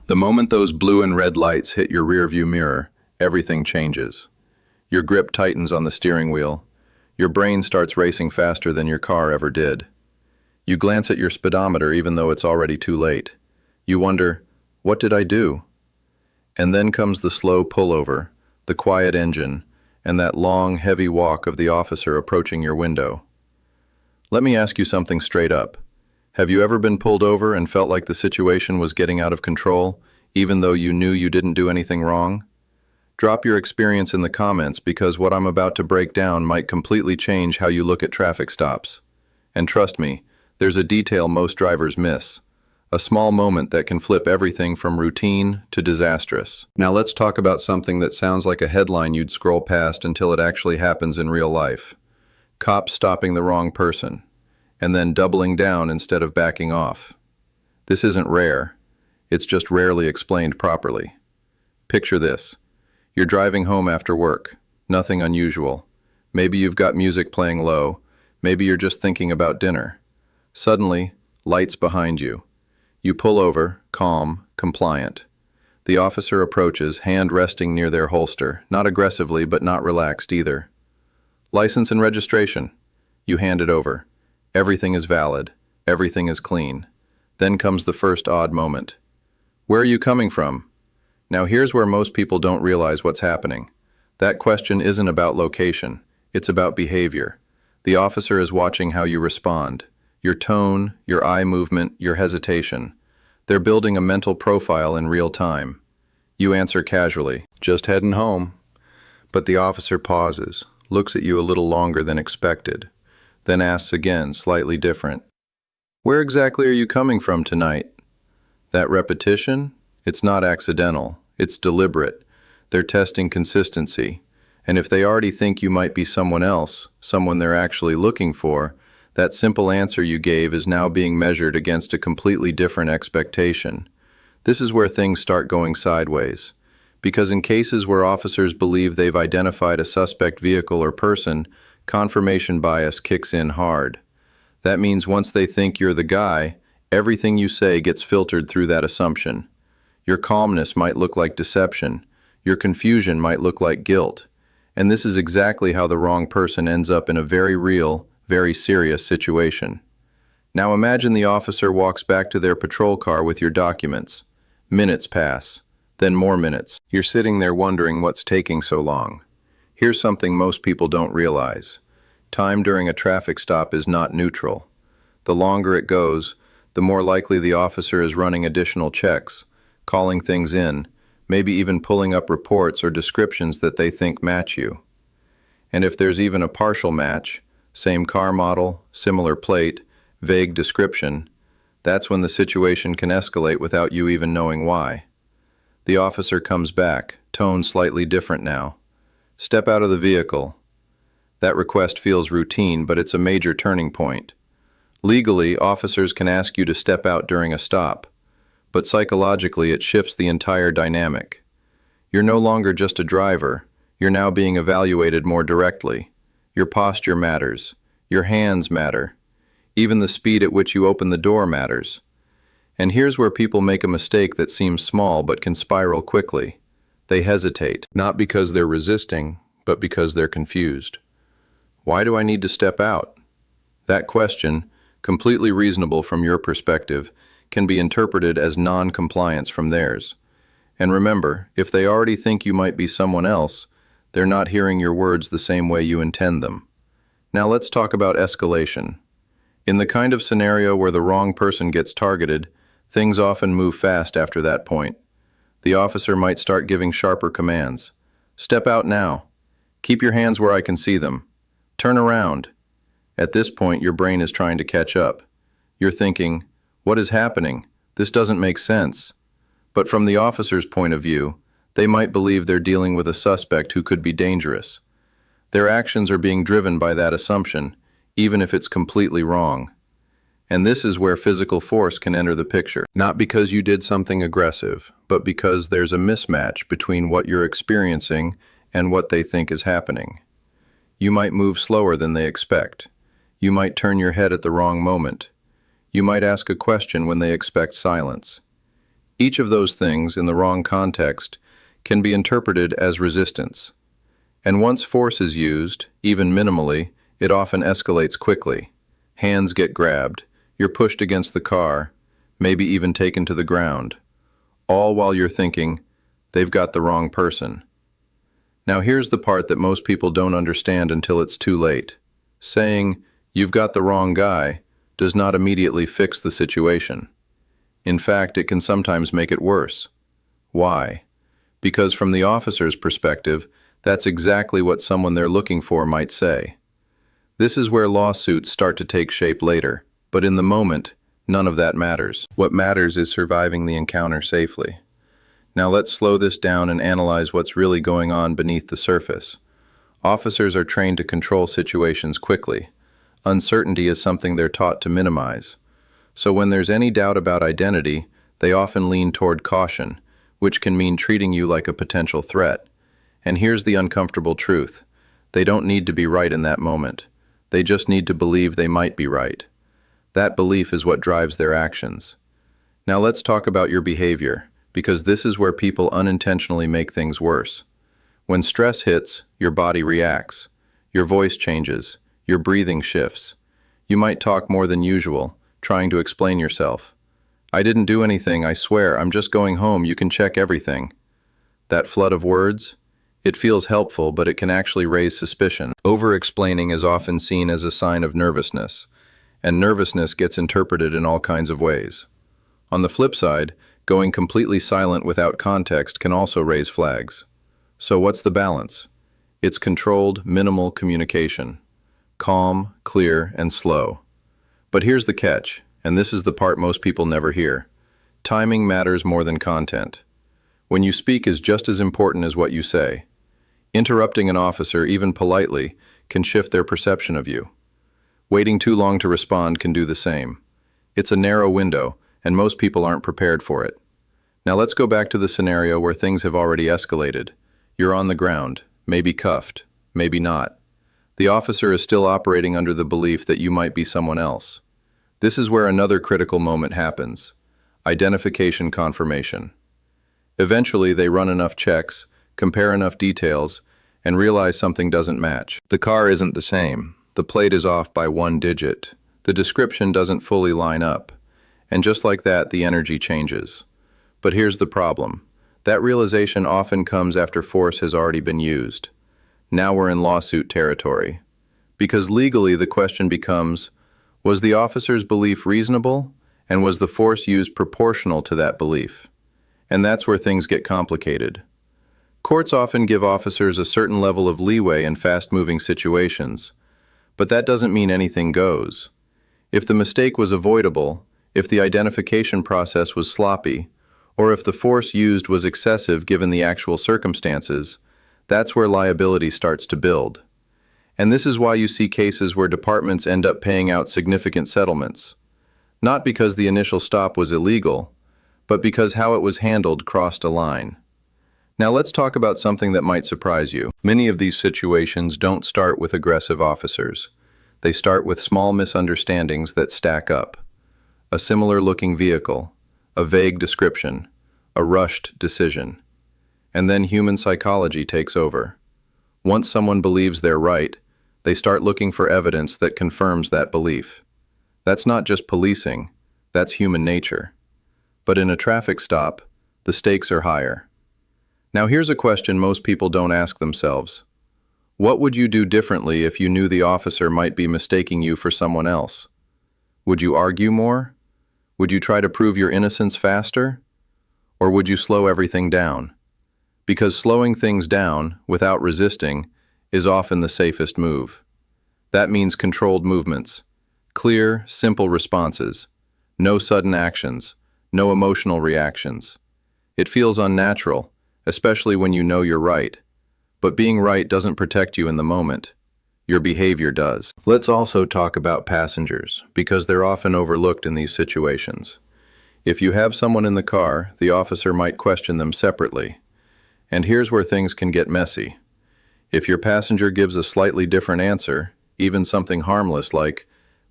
The moment those blue and red lights hit your rearview mirror, everything changes. Your grip tightens on the steering wheel. Your brain starts racing faster than your car ever did. You glance at your speedometer even though it's already too late. You wonder, what did I do? And then comes the slow pullover, the quiet engine, and that long, heavy walk of the officer approaching your window. Let me ask you something straight up. Have you ever been pulled over and felt like the situation was getting out of control, even though you knew you didn't do anything wrong? Drop your experience in the comments because what I'm about to break down might completely change how you look at traffic stops. And trust me, there's a detail most drivers miss. A small moment that can flip everything from routine to disastrous. Now let's talk about something that sounds like a headline you'd scroll past until it actually happens in real life. Cops stopping the wrong person, and then doubling down instead of backing off. This isn't rare. It's just rarely explained properly. Picture this. You're driving home after work. Nothing unusual. Maybe you've got music playing low. Maybe you're just thinking about dinner. Suddenly, lights behind you. You pull over, calm, compliant. The officer approaches, hand resting near their holster, not aggressively but not relaxed either. License and registration. You hand it over. Everything is valid. Everything is clean. Then comes the first odd moment. Where are you coming from? Now here's where most people don't realize what's happening. That question isn't about location. It's about behavior. The officer is watching how you respond. Your tone, your eye movement, your hesitation. They're building a mental profile in real time. You answer casually, just heading home. But the officer pauses, looks at you a little longer than expected, then asks again, slightly different. Where exactly are you coming from tonight? That repetition? It's not accidental. It's deliberate. They're testing consistency. And if they already think you might be someone else, someone they're actually looking for, that simple answer you gave is now being measured against a completely different expectation. This is where things start going sideways. Because in cases where officers believe they've identified a suspect vehicle or person, confirmation bias kicks in hard. That means once they think you're the guy, everything you say gets filtered through that assumption. Your calmness might look like deception. Your confusion might look like guilt. And this is exactly how the wrong person ends up in a very real, very serious situation. Now imagine the officer walks back to their patrol car with your documents. Minutes pass, then more minutes. You're sitting there wondering what's taking so long. Here's something most people don't realize. Time during a traffic stop is not neutral. The longer it goes, the more likely the officer is running additional checks, calling things in, maybe even pulling up reports or descriptions that they think match you. And if there's even a partial match, same car model, similar plate, vague description, that's when the situation can escalate without you even knowing why. The officer comes back, tone slightly different now. Step out of the vehicle. That request feels routine, but it's a major turning point. Legally, officers can ask you to step out during a stop, but psychologically it shifts the entire dynamic. You're no longer just a driver, you're now being evaluated more directly. Your posture matters, your hands matter, even the speed at which you open the door matters. And here's where people make a mistake that seems small but can spiral quickly. They hesitate, not because they're resisting, but because they're confused. Why do I need to step out? That question, completely reasonable from your perspective, can be interpreted as non-compliance from theirs. And remember, if they already think you might be someone else, they're not hearing your words the same way you intend them. Now let's talk about escalation. In the kind of scenario where the wrong person gets targeted, things often move fast after that point. The officer might start giving sharper commands. Step out now. Keep your hands where I can see them. Turn around. At this point, your brain is trying to catch up. You're thinking, what is happening? This doesn't make sense. But from the officer's point of view, they might believe they're dealing with a suspect who could be dangerous. Their actions are being driven by that assumption, even if it's completely wrong. And this is where physical force can enter the picture. Not because you did something aggressive, but because there's a mismatch between what you're experiencing and what they think is happening. You might move slower than they expect. You might turn your head at the wrong moment. You might ask a question when they expect silence. Each of those things, in the wrong context, can be interpreted as resistance. And once force is used, even minimally, it often escalates quickly. Hands get grabbed, you're pushed against the car, maybe even taken to the ground, all while you're thinking, they've got the wrong person. Now here's the part that most people don't understand until it's too late. Saying, you've got the wrong guy, does not immediately fix the situation. In fact, it can sometimes make it worse. Why? Because from the officer's perspective, that's exactly what someone they're looking for might say. This is where lawsuits start to take shape later, but in the moment, none of that matters. What matters is surviving the encounter safely. Now let's slow this down and analyze what's really going on beneath the surface. Officers are trained to control situations quickly. Uncertainty is something they're taught to minimize. So when there's any doubt about identity, they often lean toward caution, which can mean treating you like a potential threat. And here's the uncomfortable truth. They don't need to be right in that moment. They just need to believe they might be right. That belief is what drives their actions. Now let's talk about your behavior, because this is where people unintentionally make things worse. When stress hits, your body reacts. Your voice changes. Your breathing shifts. You might talk more than usual, trying to explain yourself. I didn't do anything, I swear, I'm just going home, you can check everything. That flood of words? It feels helpful, but it can actually raise suspicion. Over-explaining is often seen as a sign of nervousness, and nervousness gets interpreted in all kinds of ways. On the flip side, going completely silent without context can also raise flags. So what's the balance? It's controlled, minimal communication. Calm, clear, and slow. But here's the catch, and this is the part most people never hear. Timing matters more than content. When you speak is just as important as what you say. Interrupting an officer, even politely, can shift their perception of you. Waiting too long to respond can do the same. It's a narrow window, and most people aren't prepared for it. Now let's go back to the scenario where things have already escalated. You're on the ground, maybe cuffed, maybe not. The officer is still operating under the belief that you might be someone else. This is where another critical moment happens. Identification confirmation. Eventually, they run enough checks, compare enough details, and realize something doesn't match. The car isn't the same. The plate is off by 1 digit. The description doesn't fully line up. And just like that, the energy changes. But here's the problem. That realization often comes after force has already been used. Now we're in lawsuit territory. Because legally, the question becomes, was the officer's belief reasonable, and was the force used proportional to that belief? And that's where things get complicated. Courts often give officers a certain level of leeway in fast-moving situations, but that doesn't mean anything goes. If the mistake was avoidable, if the identification process was sloppy, or if the force used was excessive given the actual circumstances, that's where liability starts to build. And this is why you see cases where departments end up paying out significant settlements. Not because the initial stop was illegal, but because how it was handled crossed a line. Now let's talk about something that might surprise you. Many of these situations don't start with aggressive officers. They start with small misunderstandings that stack up. A similar-looking vehicle, a vague description, a rushed decision. And then human psychology takes over. Once someone believes they're right, they start looking for evidence that confirms that belief. That's not just policing, that's human nature. But in a traffic stop, the stakes are higher. Now here's a question most people don't ask themselves. What would you do differently if you knew the officer might be mistaking you for someone else? Would you argue more? Would you try to prove your innocence faster? Or would you slow everything down? Because slowing things down, without resisting, is often the safest move. That means controlled movements, clear, simple responses, no sudden actions, no emotional reactions. It feels unnatural, especially when you know you're right. But being right doesn't protect you in the moment. Your behavior does. Let's also talk about passengers, because they're often overlooked in these situations. If you have someone in the car, the officer might question them separately. And here's where things can get messy. If your passenger gives a slightly different answer, even something harmless like,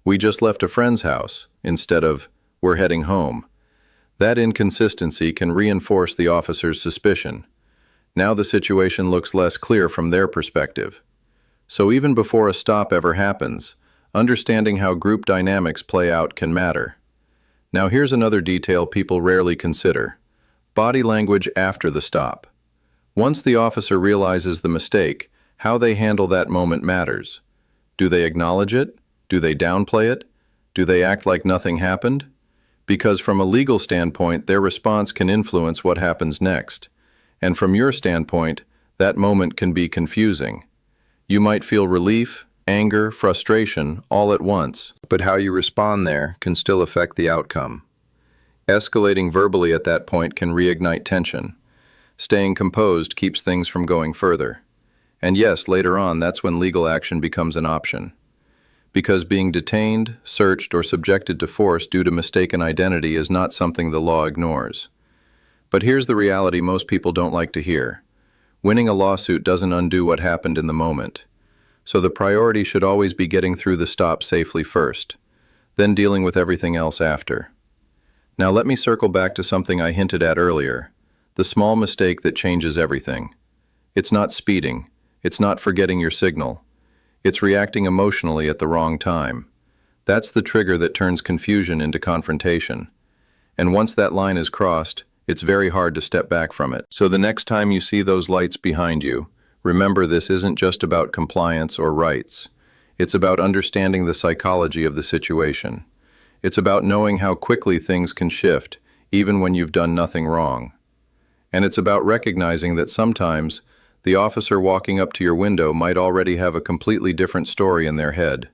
"We just left a friend's house," instead of, "We're heading home," That inconsistency can reinforce the officer's suspicion. Now the situation looks less clear from their perspective. So even before a stop ever happens, understanding how group dynamics play out can matter. Now here's another detail people rarely consider: body language after the stop. Once the officer realizes the mistake, how they handle that moment matters. Do they acknowledge it? Do they downplay it? Do they act like nothing happened? Because from a legal standpoint, their response can influence what happens next. And from your standpoint, that moment can be confusing. You might feel relief, anger, frustration, all at once, but how you respond there can still affect the outcome. Escalating verbally at that point can reignite tension. Staying composed keeps things from going further. And yes, later on, that's when legal action becomes an option. Because being detained, searched, or subjected to force due to mistaken identity is not something the law ignores. But here's the reality most people don't like to hear. Winning a lawsuit doesn't undo what happened in the moment. So the priority should always be getting through the stop safely first, then dealing with everything else after. Now let me circle back to something I hinted at earlier: the small mistake that changes everything. It's not speeding. It's not forgetting your signal. It's reacting emotionally at the wrong time. That's the trigger that turns confusion into confrontation. And once that line is crossed, it's very hard to step back from it. So the next time you see those lights behind you, remember this isn't just about compliance or rights. It's about understanding the psychology of the situation. It's about knowing how quickly things can shift, even when you've done nothing wrong. And it's about recognizing that sometimes the officer walking up to your window might already have a completely different story in their head.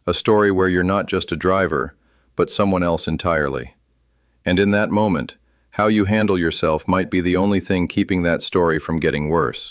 A story where you're not just a driver, but someone else entirely. And in that moment, how you handle yourself might be the only thing keeping that story from getting worse.